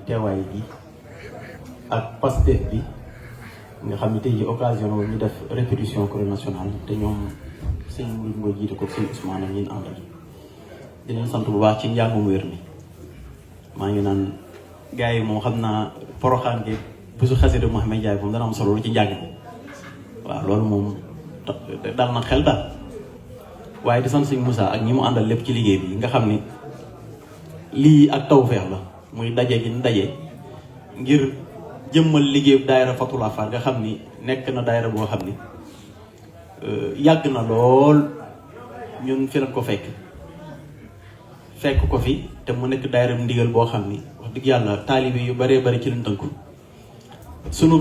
teewaay bi ak Pastef bi nga xam ne tey ji occasion ñu def répétition chorale nationale te ñoom sëñ Mouride Ngoye jiite ko sëñ Ousmane ak ñin àndal di leen sant bu baax ci njàngum wér mi maa ngi naan gars yi moom xam naa poroxaan gi bisu xasida Mouhamed Ndiaye moom dana am solo lu ci njàng mi waaw loolu moom dal na xel daal waaye di sant sëñ Moussa ak ñi mu àndal lépp ci liggéey bi nga xam ni lii ak tawfeex la muy daje gi ñu daje ngir jëmmal liggéey daayira Fathul Afar nga xam ni nekk na daayira boo xam ni yàgg na lool ñun fi lañ ko fekk ko fi te mu nekk daayira ndigal boo xam ni wax dëgg yàlla taalibe yu baree bari ci lañ tënku sunu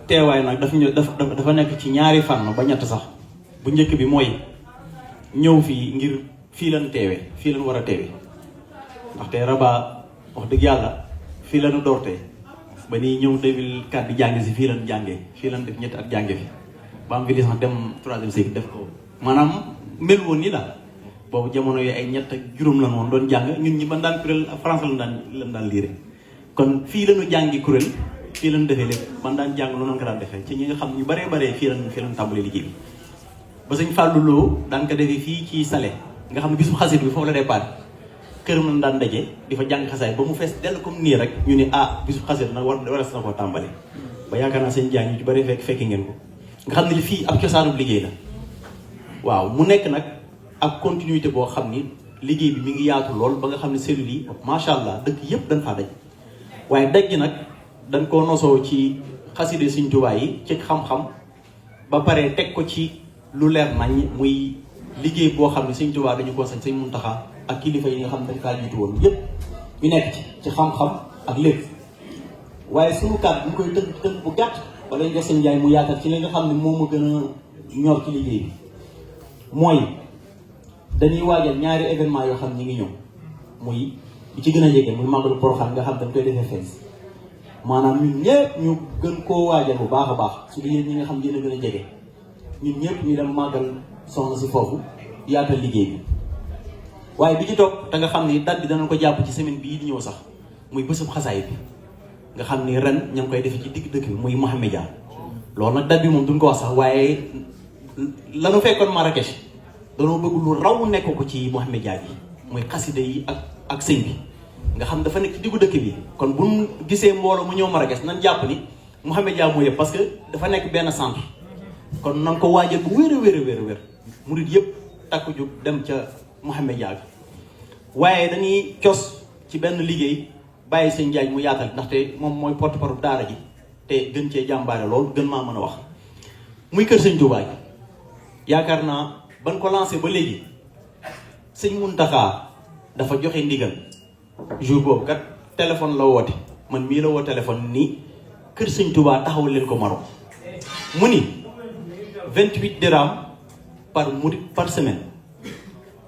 teewaay nag dafa nekk ci ñaari fànn ba ñett sax bu njëkk bi mooy ñëw fii ngir fii lañ teewee fii lañ war a teewee ndaxte Rabat wax dëgg yàlla fii lañu doortee ba nii ñëw 2004 di jàng si fii lañ jàngee fii lañ def ñetti at jànge fi ba am fi licence dem troisième cycle def ko maanaam mel woon nii la boobu jamono yooyu ay ñett ak juróom lan woon doon jàng ñun ñi ban daan kuréel France lan daan liire kon fii lañu jàngi kuréel fii lañu defee lépp man daan jàng loolu ko daan defee ci ñi nga xam ñu baree baree fii lañ tàmbalee liggéey bi ba sëñ Fallou Lo daan ko defee fii ci Salé nga xam ne bisu xasit bi foofu la départ këram lañ daan daje di fa jàng xasaay ba mu fees dell comme nii rek ñu ne bisu xasit nag war na koo tàmbali ba yaakaar naa seen jàng ñu ci bari fekki ngeen ko nga xam ne fii ab cosaanub liggéey la waaw mu nekk nag ak continuité boo xam ni liggéey bi mi ngi yaatu lool ba nga xam ne cellules yi macha allah dëkk yëpp dañ faa daj waaye daj gi nag dañ koo nosoo ci xaside Sëñ Tuubaa yi ci xam-xam ba pare teg ko ci lu leer nañ muy liggéey boo xam ne Sëñ Tuubaa dañu ko sañ Sëñ Muntaxa ak kilifa yi nga xam ne dañ kaa jiitu woon yëpp ñu nekk ci xam-xam ak lépp waaye suñu kàddu ñu koy tënk bu gàtt wala ñu jox seen njaay mu yaatal ci li nga xam ne moom a gën a ñor ci liggéey bi mooy dañuy waajal ñaari événement yoo xam ñi ngi ñëw muy bi ci gën a jege muy màggalu Porokhane nga xam dañ koy defee fees maanaam ñun ñëpp ñu gën koo waajal bu baax a baax su dee yéen ñi nga xam yéen a gën a jege ñun ñëpp ñu dem màggal soxna si foofu yaatal liggéey bi waaye bi ci topp te nga xam ni date bi danañ ko jàpp ci semaine bii di ñëw sax muy bésub xasaay bi nga xam ni ren ña ngi koy defee ci digg dëkk bi muy Mouhamed Dia loolu nag date bi moom duñ ko wax sax waaye lanu fekkoon Marrakech danoo bëgg lu raw nekk ko ci Mouhamed Dia bi muy xaside yi ak sëñ bi nga xam dafa nekk ci diggu dëkk bi kon buñ gisee mbooloo mu ñëw Marrakech nan jàpp ni Mouhamed Dia moo yëpp parce que dafa nekk benn centre kon nan ko waajal bu wér a wér murid yëpp takku jóg dem ca Mouhamed Dia bi waaye dañuy cos ci benn liggéey bàyyi sëñ Njaay mu yaatal ndaxte moom mooy porte-parole daara ji te gën cee jàmbaare lool gën maa mën a wax muy kër sëñ Tuubaa gi yaakaar naa ban ko lancé ba léegi sëñ Muntaxa dafa joxe ndigal jour boobu kat téléphone la woote man mii la woo téléphone nii kër sëñ Tuubaa taxawal leen ko Maroc mu ni 28 dirham par murid par semaine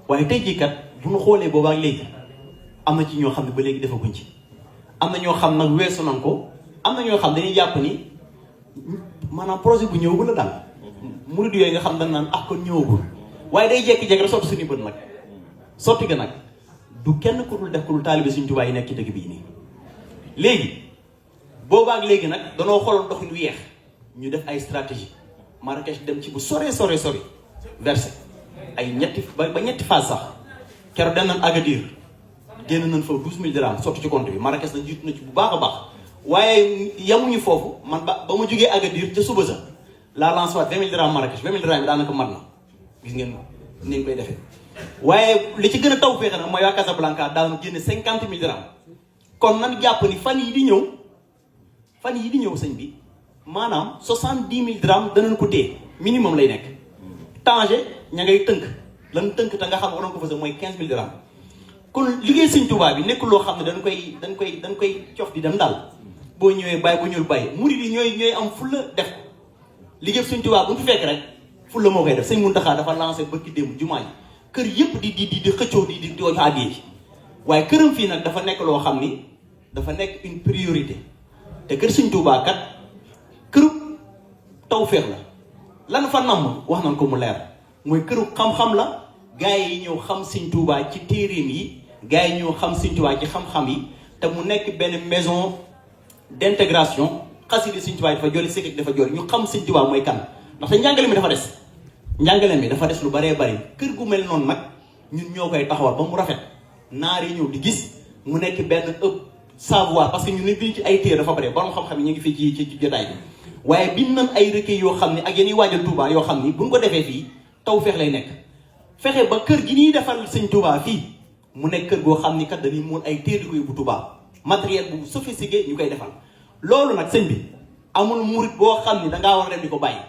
waaye tey jii kat bu ñu xoolee boobaak léegi am na ci ñoo xam ne ba léegi defaguñ ci am na ñoo xam nag weesu nañ ko am na ñoo xam dañuy jàpp ni maanaam projet bu ñëwagul la daal murid yooyu nga xam dañ naan kon ñëwagul waaye day jekki-jekki rek sotti suñu bët nag sotti ga nag du kenn ku dul def ku dul taalibe Sëñ Tuubaa yi nekk ci dëkk bii nii léegi boobaak léegi nag danoo xooloon dox ñu yeex ñu def ay stratégie Marrakech dem ci bu sori versé ay ñetti ba ñetti phase sax keroog dem nañ Agadir génn nañ fa 12000 dirham sotti ci compte bi Marrakech nañ jiitu na ci bu baax a baax waaye yamuñu foofu man ba ma jógee Agadir ca suba sa laa lancé waat 20000 dirham Marrakech 20000 dirham bi daanaka mat na gis ngeen ni ñu koy defee waaye li ci gën a taw féexe nag mooy waa Casablanca daal génne 50000 dirham kon nan jàpp ni fan yi di ñëw sëñ bi maanaam 70000 dirham danañ ko téye minimum lay nekk Tanger ña ngay tënk lan tënk te nga xam waroon ko fa mooy 15000 dirham kon liggéey Sëñ Tuubaa bi nekk loo xam ne dañ koy cof di dem daal boo ñëwee bàyyi bu ñuul bàyyi murid yi ñooy am fulla def ko liggéey Sëñ Tuubaa bu ñu fi fekk rek fulla moo koy def Sëñ Muntaxa dafa lancé bëkki démb jumaa ji kër yëpp di xëccoo di woo àddiyee ci waaye këram fii nag dafa nekk loo xam ni dafa nekk une priorité te kër Sëñ Tuubaa kat këru tawfeex la lan fa namm wax nañ ko mu leer mooy këru xam-xam la gaa yi ñëw xam Sëñ Tuubaa ci téeréem yi gaa yi ñëw xam Sëñ Tuubaa ci xam-xam yi te mu nekk benn maison d'intégration xasida Sëñ Tuubaa dafa jolli sëkk dafa jolli ñu xam Sëñ Tuubaa mooy kan ndaxte njàngale mi dafa des njàngale mi dafa des lu baree bari kër gu mel noonu nag ñun ñoo koy taxawal ba mu rafet naar yi ñëw di gis mu nekk benn savoir parce que ñu ne bind ci ay téere dafa bare borom xam-xam yi ñu ngi fii ci jotaay bi waaye bind nañ ay recueil yoo xam ne ak yéen waajal Touba yoo xam ni buñ ko defee fii tawfeex lay nekk fexe ba kër gi ñuy defal Sëñ Touba fii mu nekk kër goo xam ni kat dañuy mool ay téere ko bu Touba matériel bu sophistiqué ñu koy defal loolu nag sëñ bi amul murit boo xam ni dangaa war a dem di ko bàyyi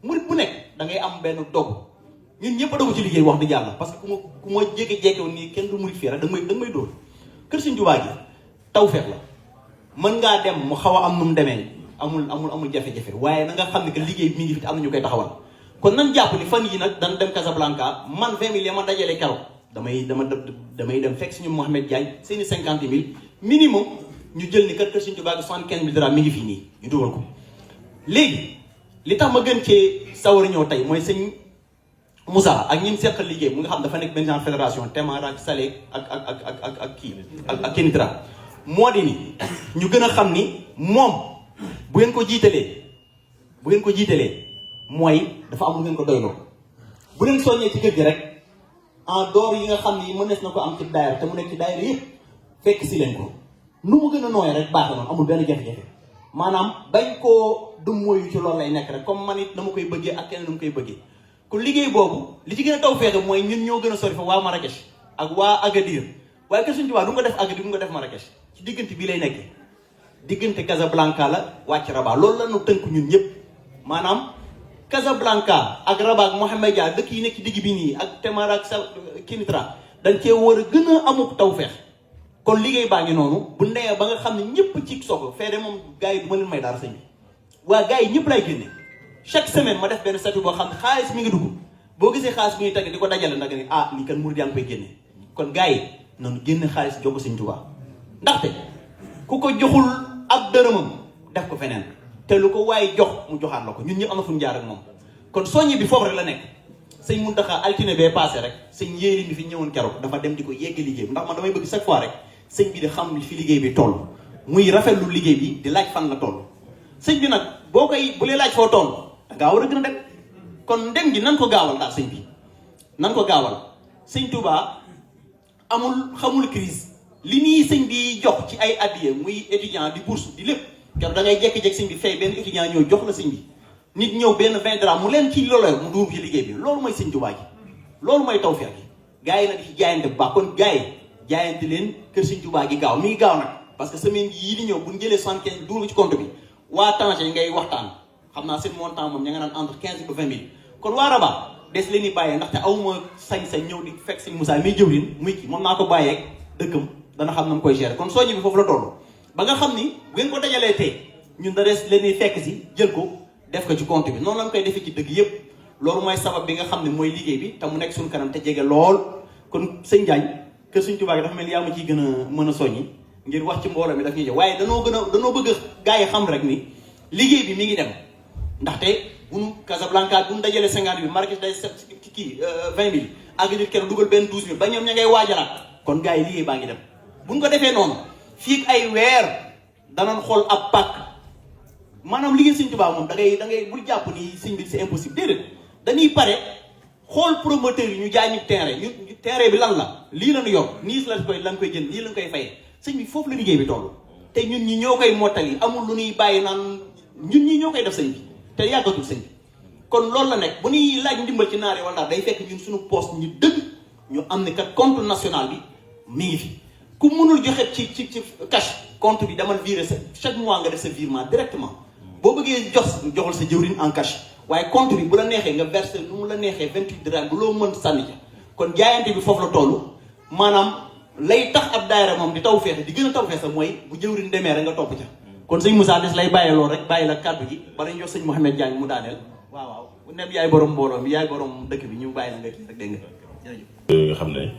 murit bu nekk da ngay am benn dogu ñun ñëpp a dogu ci liggéey wax dëgg yàlla parce que ku ma jékki-jékki woon nii kenn du murit fii rek da nga may dóor kër Sëñ Touba gi tawfeex la mën ngaa dem mu xaw a am nu mu demee amul jafe-jafe waaye na nga xam ne que liggéey bi mi ngi fi am na ñu koy taxawal kon nan jàpp ni fan yi nag dañ dem Casablanca man 20 000 ya ma dajale keroog damay dem fekk suñu Mouhamed Diagne seeni 50 000 minimum ñu jël ni kër Sëñ Tuubaa 75 000 dirham mi ngi fii nii ñu dugal ko léegi li tax ma gën cee sawar a ñëw tey mooy sëñ Moussa ak ñi mu seqal liggéey mu nga xam dafa nekk benn genre fédération Témara ak Salé ak kii ak Kenitra moo di ni ñu gën a xam ni moom bu ngeen ko jiitalee mooy dafa am lu ngeen ko doyloo bu leen soññee ci kër gi rek en dehors yi nga xam ni mënees na ko am ci daayira te mu nekk ci daayira yëpp fekk si leen ko nu mu gën a nooyee rek baax na amul benn jafe-jafe maanaam bañ koo dum mooyu ci loolu lay nekk rek comme man it dama koy bëggee ak keneen nu mu koy bëggee kon liggéey boobu li ci gën a taw feexe mooy ñun ñoo gën a sori fa waa Marrakech ak waa Agadir waaye kër Sëñ Tuubaa du nga def Agadir du nga def Marrakech ci diggante bii lay nekkee diggante Casablanca la wàcc Rabat loolu la ñu tënk ñun ñëpp maanaam Casablanca ak Rabat ak Mohamed Dia dëkk yi nekk ci digg bi nii ak Témara ak Kenitra dañ cee war a gën a amuk tawfeex kon liggéey baa ngi noonu bu ndeyee ba nga xam ne ñëpp ci soxla feede moom gars yi du ma leen may dara sëñ bi waa gars yi ñëpp lay génne chaque semaine ma def benn statut boo xam ne xaalis mi ngi dugg boo gisee xaalis bi ñuy tagg di ko dajale ndax ni lii kan murid yaa ngi koy génne kon gars yi noonu génne xaalis jox ko Sëñ Tuubaa ndaxte ku ko joxul ab dërëmam def ko feneen te lu ko waaye jox mu joxaat la ko ñun ñëpp am na fu ñu jaar ak moom kon soññi bi foofu rek la nekk sëñ Muntaxa altine bee passé rek sëñ yéeri mi fi ñëwoon keroog dafa dem di ko yegg liggéey bi ndax man damay bëgg chaque fois rek sëñ bi di xam li fi liggéey bi toll muy rafetlu liggéey bi di laaj fan la toll sëñ bi nag boo koy bu lee laaj foo toll dangaa war a gën a dem kon ndem gi nan ko gaawal daal sëñ bi nan ko gaawal sëñ Touba xamul crise li nii sëñ bi jox ci ay addiya muy étudiant di bourse di lépp keroog da ngay jékki-jékki sëñ bi fay benn étudiant ñëw jox la sëñ bi nit ñëw benn 20 dirham mu leen ci loolu mu duum ci liggéey bi loolu mooy sëñ Touba gi loolu mooy tawfeex gi gars yi nag di ci jaayante bu baax kon gars yi jaayante leen kër sëñ Touba gi gaaw mi ngi gaaw nag parce que semaine yii di ñëw bu ñu jëlee 75 dugal ci compte bi waa Tanger ngay waxtaan xam naa seen montant moom ña nga naan entre 15 ba 20 000 kon waa Rabat des leen di bàyyee ndaxte awma sañ-sañ ñëw di fekk sëñ Moussa muy jëwrin muy kii moom naa ko bàyyeeg dëkkam dana xam na mu koy gérer kon soññi bi foofu la toll ba nga xam ni bu ngeen ko dajalee tey ñun da des leen di fekk si jël ko def ko ci compte bi noonu lañ koy defee ci dëgg yëpp loolu mooy sabab bi nga xam ne mooy liggéey bi te mu nekk suñu kanam te jege lool kon sëñ Diagne kër Sëñ Tuubaa gi dafa mel ni yaa ma ciy gën a mën a soññi ngir wax ci mbooloo mi daf ñuy jox waaye danoo bëgg a gars yi xam rek ni liggéey bi mi ngi dem ndaxte buñu Casablanca buñu dajalee 50 000 Marrakech day kii 20 000 Agadir kenn dugal benn 12 000 ba ñoom ña ngay waajalaat kon gars yi liggéey baa ngi dem buñ ko defee noonu fii ay weer danañ xool ab pàkk maanaam liggéey Sëñ Tuubaa moom da ngay bul jàpp ni sëñ bi c'est impossible déedéet dañuy pare xool promoteur yi ñu jaay ñu terrain terrain bi lan la lii lañu yor nii lan koy jënd nii lañ koy fayee sëñ bi foofu la liggéey bi toll te ñun ñi ñoo koy mottali amul lu ñuy bàyyi naan ñun ñi ñoo koy def sëñ bi te yàggatul sëñ bi kon loolu la nekk bu ñuy laaj ndimbal ci naare wala day fekk ñun suñu poste ñu dëgg ñu am ne kat compte national bi mi ngi fi ku mënul joxe ci cash compte bi demal virer sa chaque mois nga def sa virement directement boo bëggee joxal sa jëwriñ en cash waaye compte bi bu la neexee nga verser nu mu la neexee 28 dirham bu loo mën sànni ca kon jaayante bi foofu la toll maanaam lay tax ab daayira moom di taw feexe di gën a taw feexe mooy bu jëwriñ demee rek nga topp ca kon sëñ Moussa des lay bàyyee loolu rek bàyyi la kàddu gi ba dañ jox sëñ Mouhamed Diagne mu daaneel waaw bu nem yaay borom mbooloo mi yaay borom dëkk bi ñu bàyyi la nga kii rek dégg nga jërëjëf nga xam ne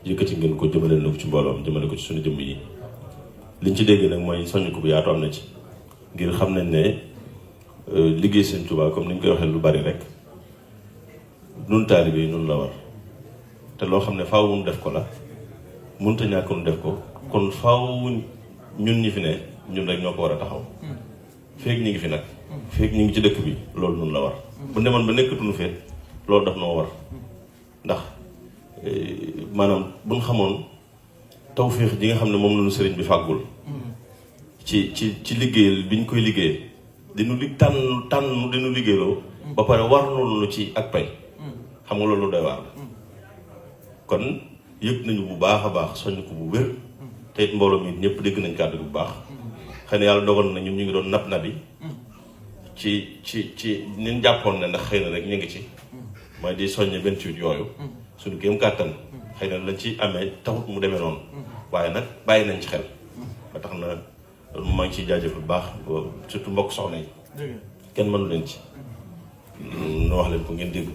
yëkkati ngeen ko jëmale na ko ci mbooloom jëmale ko ci suñu jëmm yi liñ ci dégg nag mooy soññ ko bu yaatu am na ci ngir xam nañ ne liggéey Sëñ Tuubaa comme ni ñu koy waxee lu bari rek nun taalibe yi nun la war te loo xam ne faaw mun def ko la munta ñàkk nu def ko kon faaw ñun ñi fi ne ñun rek ñoo ko war a taxaw feeg ñi ngi fi nag feeg ñi ngi ci dëkk bi loolu nun la war bu demoon ba nekkatuñu feet loolu daf noo war ndax maanaam buñ xamoon tawféex ji nga xam ne moom lañu sëriñ bi fàggul ci liggéeyal bi ñu koy liggéey dinu tànn dinu liggéeyloo ba pare war loolu ci ak pay xam nga loolu doy waar la kon yëg nañu bu baax a baax soññ ko bu wér te it mbooloo mi ñëpp dégg nañ kàddu bu baax xëy na yàlla dogal na ñun ñu ngi doon nab nabi ci nin jàppoon ne ndax xëy na rek ñu ngi ci mooy di soññe 28 yooyu suñu kéem kàttan xëy na lañ ci amee taxut mu demee noonu waaye nag bàyyi nañ ci xel ba tax na maa ngi ciy jaajëf bu baax surtout mbokk soxna yi kenn mënu leen ci nu wax leen ko ngeen dégg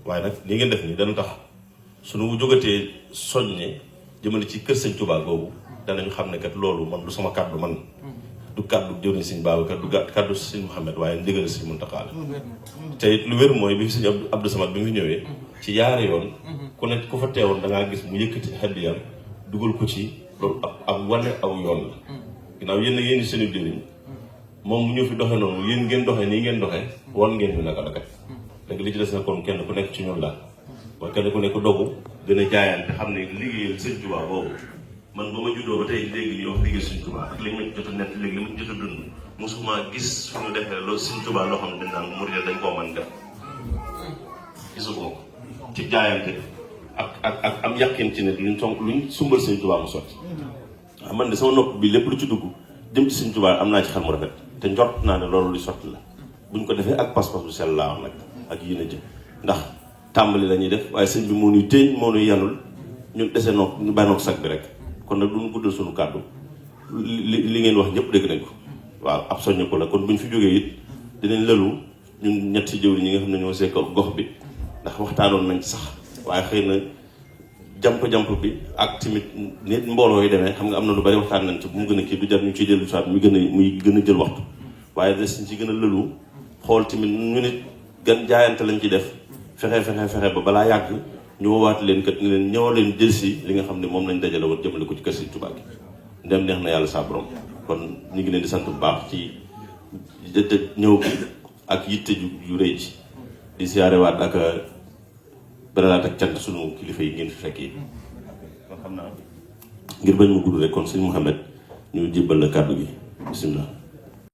waaye nag li ngeen def nii dana tax suñu jógatee soññe jëmale ci kër sëñ Touba googu danañu xam ne kat loolu man du sama kàddu man du kàddu jëwriñ sëñ Babacar du kàddu sëñ Mouhamed waaye ndigal sëñ Mountakha te it lu wér mooy bi fi sëñ Abdou Samad bi mu fi ñëwee ci yaari yoon ku nekk ku fa teewoon da ngaa gis mu yëkkati xaddiyam dugal ko ci loolu ab wane aw yoon la ginnaaw yéen seeni jëriñ moom mu ñëw fi doxe noonu yéen ngeen doxee nii ngeen doxee wan ngeen ñu naka la kat léegi li ci des na kon kenn ku nekk ci ñun la mooy kenn ku nekk dogu gën a jaayante xam ne liggéeyal sëñ Touba boobu man ba ma juddoo ba tey léegi ñuy wax liggéey sëñ Touba ak li ma jot a nett léegi li ma jot a dund mosuma gis suñu defee loolu sëñ Touba loo xam ne dañ naan murid dañ koo mën def gisu ko ci jaayante ak am yàqin ci ne luñ sumbal sëñ Touba mu sotti waaw man de sama nopp bi lépp lu ci dugg jëm ci sëñ Touba am naa ci xel mu rafet te njort naa ne loolu lu sotti la buñ ko defee ak pas-pas bu sell laa wax nag ak yéen a jëm ndax tàmbali la ñuy def waaye sëñ bi moo ñuy téeñ moo ñuy yanul ñun dese noog ñu bàyyi noog sag bi rek kon nag duñu guddal suñu kàddu li ngeen wax ñëpp dégg nañ ko waaw ab soññ ko la kon buñ fi jógee it dinañ lëlu ñun ñetti jëwri ñi nga xam ne ñoo sekk gox bi ndax waxtaanoon nañ ci sax waaye xëy na jamp bi ak tamit nit mbooloo yi demee xam nga am na lu bari waxtaan nañ ci bu mu gën a kii du jar ñu ciy dellu soit muy gën a jël waxtu waaye des ci gën a lëlu xool tamit ñu nit gan jaayante lañ ci def fexe ba balaa yàgg ñu woowaat leen kat ni leen ñëw leen jël si li nga xam ne moom lañ dajale woon jëmale ko ci kër Sëñ Touba gi ndem neex na yàlla saa borom kon ñu ngi leen di sant bu baax ci ñëw ak yitte yu rëy ci di siyaarewaat ak beralaat ak cant sunu kilifa yi ngeen fi fekk yi kon xam naa ngir bañ mu gudd rek kon sëñ Mouhamed ñu jébbal la kàddu gi bisimilah.